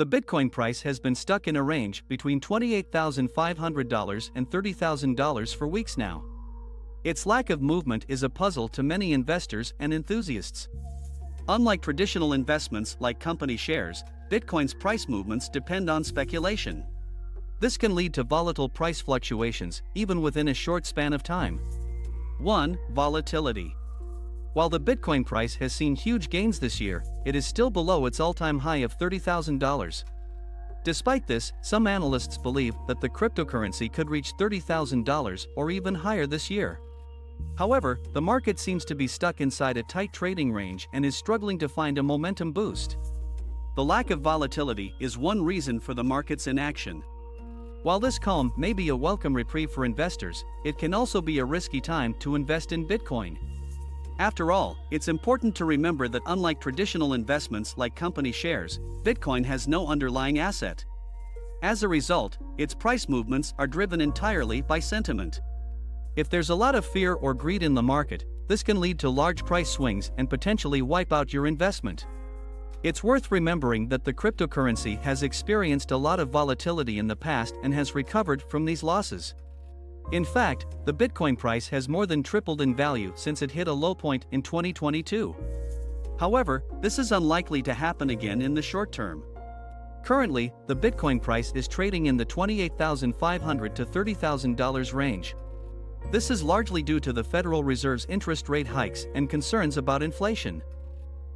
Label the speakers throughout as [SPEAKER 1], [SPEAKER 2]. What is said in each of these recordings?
[SPEAKER 1] The Bitcoin price has been stuck in a range between $28,500 and $30,000 for weeks now. Its lack of movement is a puzzle to many investors and enthusiasts. Unlike traditional investments like company shares, Bitcoin's price movements depend on speculation. This can lead to volatile price fluctuations, even within a short span of time. 1. Volatility. While the Bitcoin price has seen huge gains this year, it is still below its all-time high of $30,000. Despite this, some analysts believe that the cryptocurrency could reach $30,000 or even higher this year. However, the market seems to be stuck inside a tight trading range and is struggling to find a momentum boost. The lack of volatility is one reason for the market's inaction. While this calm may be a welcome reprieve for investors, it can also be a risky time to invest in Bitcoin. After all, it's important to remember that unlike traditional investments like company shares, Bitcoin has no underlying asset. As a result, its price movements are driven entirely by sentiment. If there's a lot of fear or greed in the market, this can lead to large price swings and potentially wipe out your investment. It's worth remembering that the cryptocurrency has experienced a lot of volatility in the past and has recovered from these losses. In fact, the Bitcoin price has more than tripled in value since it hit a low point in 2022. However, this is unlikely to happen again in the short term. Currently, the Bitcoin price is trading in the $28,500 to $30,000 range. This is largely due to the Federal Reserve's interest rate hikes and concerns about inflation.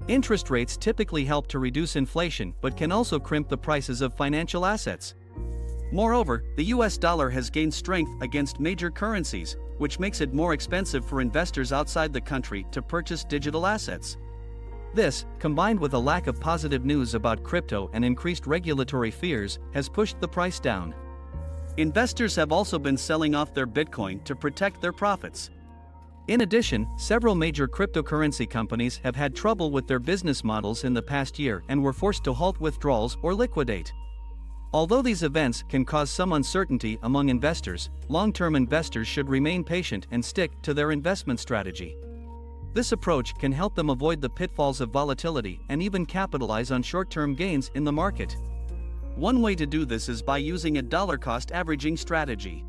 [SPEAKER 1] Interest rates typically help to reduce inflation but can also crimp the prices of financial assets. Moreover, the US dollar has gained strength against major currencies, which makes it more expensive for investors outside the country to purchase digital assets. This, combined with a lack of positive news about crypto and increased regulatory fears, has pushed the price down. Investors have also been selling off their Bitcoin to protect their profits. In addition, several major cryptocurrency companies have had trouble with their business models in the past year and were forced to halt withdrawals or liquidate. Although these events can cause some uncertainty among investors, long-term investors should remain patient and stick to their investment strategy. This approach can help them avoid the pitfalls of volatility and even capitalize on short-term gains in the market. One way to do this is by using a dollar-cost averaging strategy.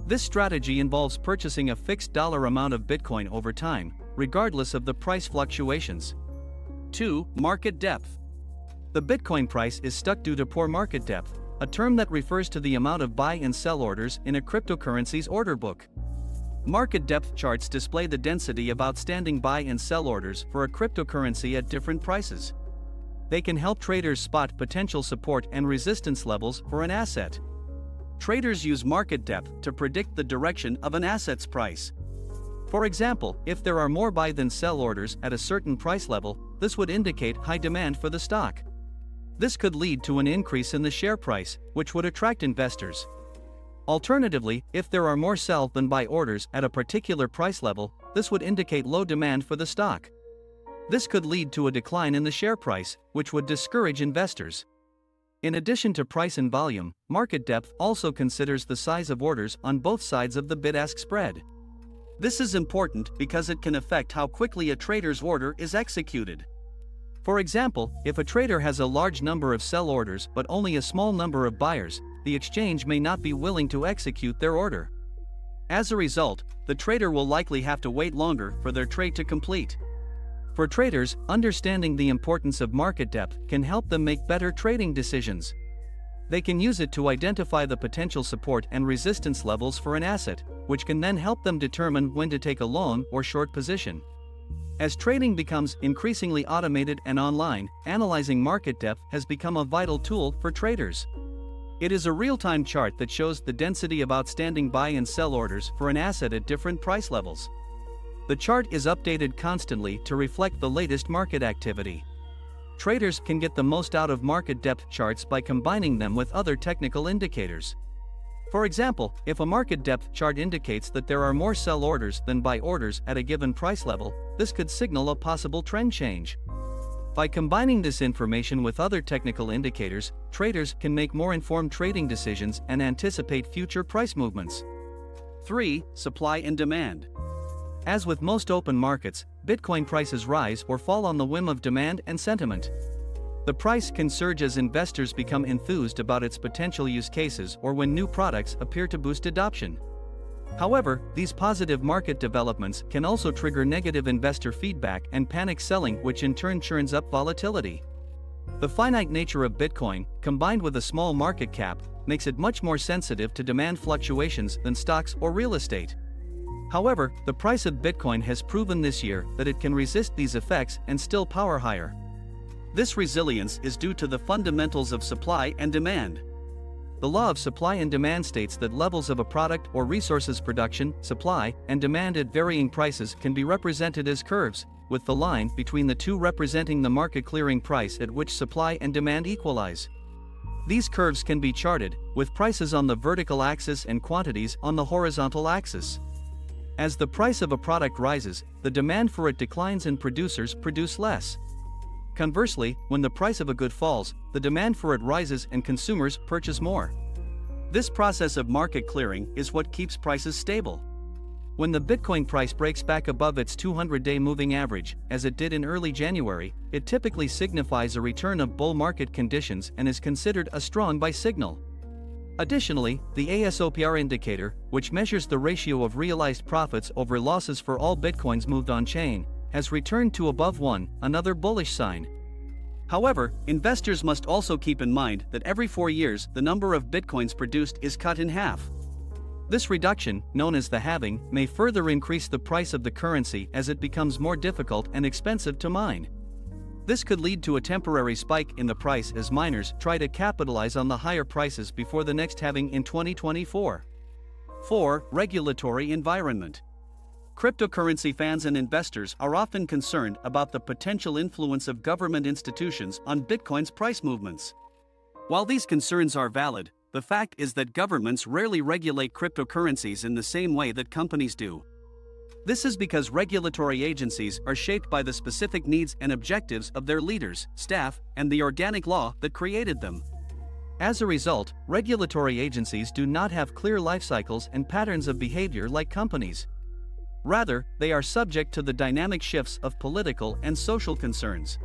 [SPEAKER 1] This strategy involves purchasing a fixed dollar amount of Bitcoin over time, regardless of the price fluctuations. 2. Market depth. The Bitcoin price is stuck due to poor market depth, a term that refers to the amount of buy and sell orders in a cryptocurrency's order book. Market depth charts display the density of outstanding buy and sell orders for a cryptocurrency at different prices. They can help traders spot potential support and resistance levels for an asset. Traders use market depth to predict the direction of an asset's price. For example, if there are more buy than sell orders at a certain price level, this would indicate high demand for the stock. This could lead to an increase in the share price, which would attract investors. Alternatively, if there are more sell than buy orders at a particular price level, this would indicate low demand for the stock. This could lead to a decline in the share price, which would discourage investors. In addition to price and volume, market depth also considers the size of orders on both sides of the bid-ask spread. This is important because it can affect how quickly a trader's order is executed. For example, if a trader has a large number of sell orders but only a small number of buyers, the exchange may not be willing to execute their order. As a result, the trader will likely have to wait longer for their trade to complete. For traders, understanding the importance of market depth can help them make better trading decisions. They can use it to identify the potential support and resistance levels for an asset, which can then help them determine when to take a long or short position. As trading becomes increasingly automated and online, analyzing market depth has become a vital tool for traders. It is a real-time chart that shows the density of outstanding buy and sell orders for an asset at different price levels. The chart is updated constantly to reflect the latest market activity. Traders can get the most out of market depth charts by combining them with other technical indicators. For example, if a market depth chart indicates that there are more sell orders than buy orders at a given price level, this could signal a possible trend change. By combining this information with other technical indicators, traders can make more informed trading decisions and anticipate future price movements. 3. Supply and demand. As with most open markets, Bitcoin prices rise or fall on the whim of demand and sentiment. The price can surge as investors become enthused about its potential use cases or when new products appear to boost adoption. However, these positive market developments can also trigger negative investor feedback and panic selling, which in turn churns up volatility. The finite nature of Bitcoin, combined with a small market cap, makes it much more sensitive to demand fluctuations than stocks or real estate. However, the price of Bitcoin has proven this year that it can resist these effects and still power higher. This resilience is due to the fundamentals of supply and demand. The law of supply and demand states that levels of a product or resource's production, supply, and demand at varying prices can be represented as curves, with the line between the two representing the market clearing price at which supply and demand equalize. These curves can be charted, with prices on the vertical axis and quantities on the horizontal axis. As the price of a product rises, the demand for it declines and producers produce less. Conversely, when the price of a good falls, the demand for it rises and consumers purchase more. This process of market clearing is what keeps prices stable. When the Bitcoin price breaks back above its 200-day moving average, as it did in early January, it typically signifies a return of bull market conditions and is considered a strong buy signal. Additionally, the ASOPR indicator, which measures the ratio of realized profits over losses for all Bitcoins moved on-chain, has returned to above 1, another bullish sign. However, investors must also keep in mind that every 4 years the number of Bitcoins produced is cut in half. This reduction, known as the halving, may further increase the price of the currency as it becomes more difficult and expensive to mine. This could lead to a temporary spike in the price as miners try to capitalize on the higher prices before the next halving in 2024. 4. Regulatory environment. Cryptocurrency fans and investors are often concerned about the potential influence of government institutions on Bitcoin's price movements. While these concerns are valid, the fact is that governments rarely regulate cryptocurrencies in the same way that companies do. This is because regulatory agencies are shaped by the specific needs and objectives of their leaders, staff, and the organic law that created them. As a result, regulatory agencies do not have clear life cycles and patterns of behavior like companies. Rather, they are subject to the dynamic shifts of political and social concerns.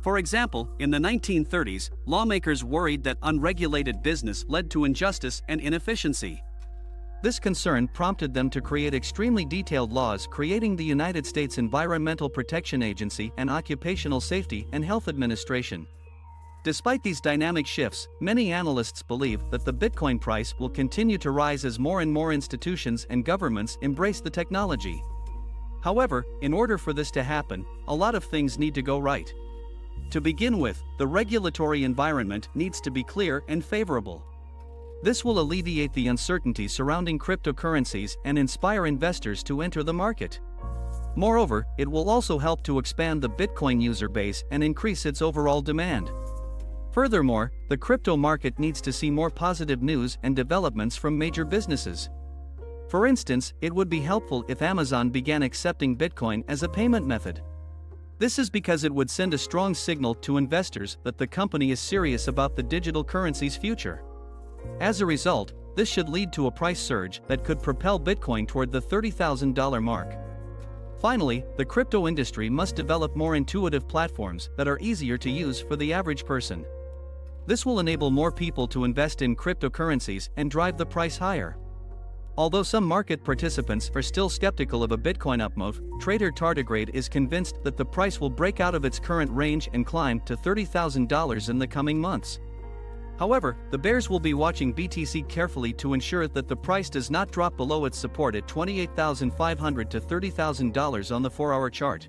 [SPEAKER 1] For example, in the 1930s, lawmakers worried that unregulated business led to injustice and inefficiency. This concern prompted them to create extremely detailed laws, creating the United States Environmental Protection Agency and Occupational Safety and Health Administration. Despite these dynamic shifts, many analysts believe that the Bitcoin price will continue to rise as more and more institutions and governments embrace the technology. However, in order for this to happen, a lot of things need to go right. To begin with, the regulatory environment needs to be clear and favorable. This will alleviate the uncertainty surrounding cryptocurrencies and inspire investors to enter the market. Moreover, it will also help to expand the Bitcoin user base and increase its overall demand. Furthermore, the crypto market needs to see more positive news and developments from major businesses. For instance, it would be helpful if Amazon began accepting Bitcoin as a payment method. This is because it would send a strong signal to investors that the company is serious about the digital currency's future. As a result, this should lead to a price surge that could propel Bitcoin toward the $30,000 mark. Finally, the crypto industry must develop more intuitive platforms that are easier to use for the average person. This will enable more people to invest in cryptocurrencies and drive the price higher. Although some market participants are still skeptical of a Bitcoin upmove, trader Tardigrade is convinced that the price will break out of its current range and climb to $30,000 in the coming months. However, the bears will be watching BTC carefully to ensure that the price does not drop below its support at $28,500 to $30,000 on the 4-hour chart.